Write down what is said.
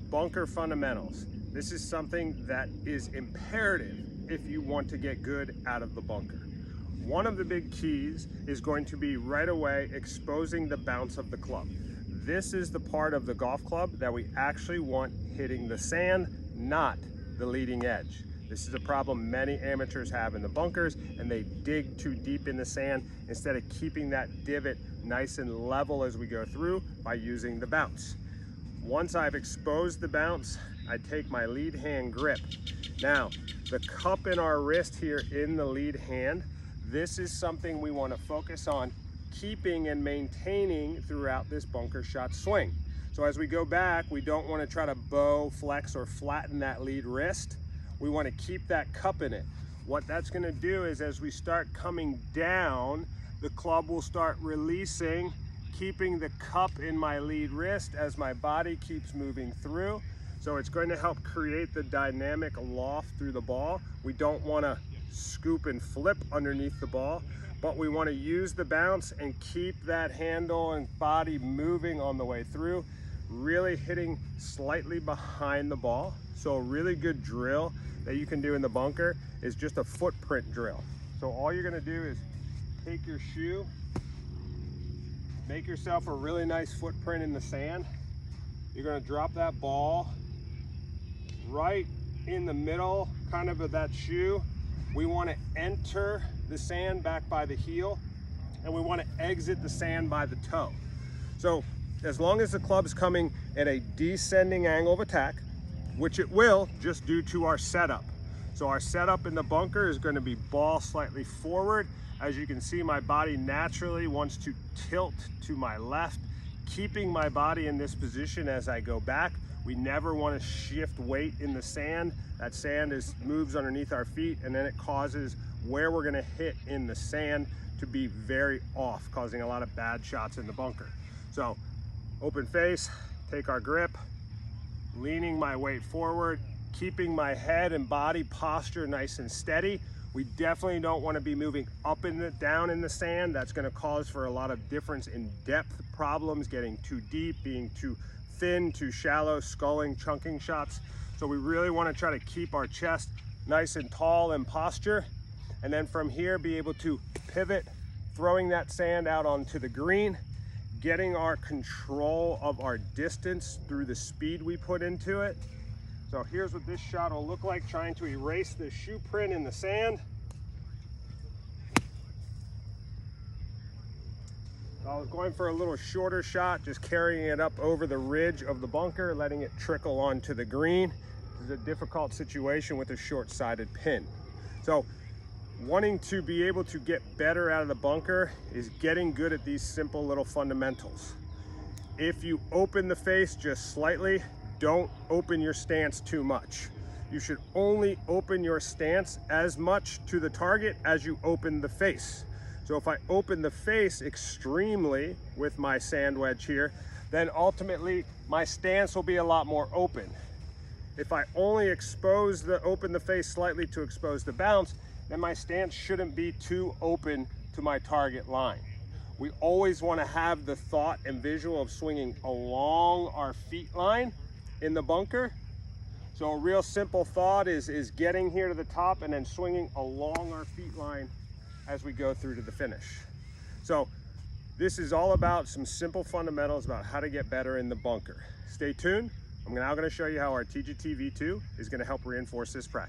bunker fundamentals. This is something that is imperative if you want to get good out of the bunker. One of the big keys is going to be right away exposing the bounce of the club. This is the part of the golf club that we actually want hitting the sand, not the leading edge. This is a problem many amateurs have in the bunkers, and they dig too deep in the sand instead of keeping that divot nice and level as we go through by using the bounce. Once I've exposed the bounce, I take my lead hand grip. Now, the cup in our wrist here in the lead hand, this is something we want to focus on keeping and maintaining throughout this bunker shot swing. So as we go back, we don't want to try to bow, flex, or flatten that lead wrist. We want to keep that cup in it. What that's going to do is as we start coming down, the club will start releasing, keeping the cup in my lead wrist as my body keeps moving through. So it's going to help create the dynamic loft through the ball. We don't want to scoop and flip underneath the ball, but we want to use the bounce and keep that handle and body moving on the way through, really hitting slightly behind the ball. So a really good drill that you can do in the bunker is just a footprint drill. So all you're going to do is take your shoe, make yourself a really nice footprint in the sand. You're going to drop that ball right in the middle kind of that shoe. We want to enter the sand back by the heel, and we want to exit the sand by the toe. So as long as the club's coming at a descending angle of attack, which it will just due to our setup. So our setup in the bunker is going to be ball slightly forward. As you can see, my body naturally wants to tilt to my left, keeping my body in this position as I go back. We never want to shift weight in the sand. That sand moves underneath our feet, and then it causes where we're going to hit in the sand to be very off, causing a lot of bad shots in the bunker. So open face, take our grip, leaning my weight forward, keeping my head and body posture nice and steady. We definitely don't want to be moving up and down in the sand. That's going to cause for a lot of difference in depth problems, getting too deep, being too thin, too shallow, sculling, chunking shots. So we really want to try to keep our chest nice and tall in posture. And then from here, be able to pivot, throwing that sand out onto the green, getting our control of our distance through the speed we put into it. So here's what this shot will look like, trying to erase the shoe print in the sand. I was going for a little shorter shot, just carrying it up over the ridge of the bunker, letting it trickle onto the green. This is a difficult situation with a short-sided pin. So wanting to be able to get better out of the bunker is getting good at these simple little fundamentals. If you open the face just slightly, don't open your stance too much. You should only open your stance as much to the target as you open the face. So if I open the face extremely with my sand wedge here, then ultimately my stance will be a lot more open. If I only open the face slightly to expose the bounce, then my stance shouldn't be too open to my target line. We always want to have the thought and visual of swinging along our feet line in the bunker. So a real simple thought is getting here to the top and then swinging along our feet line as we go through to the finish. So this is all about some simple fundamentals about how to get better in the bunker. Stay tuned. I'm now going to show you how our TGT V2 is going to help reinforce this practice.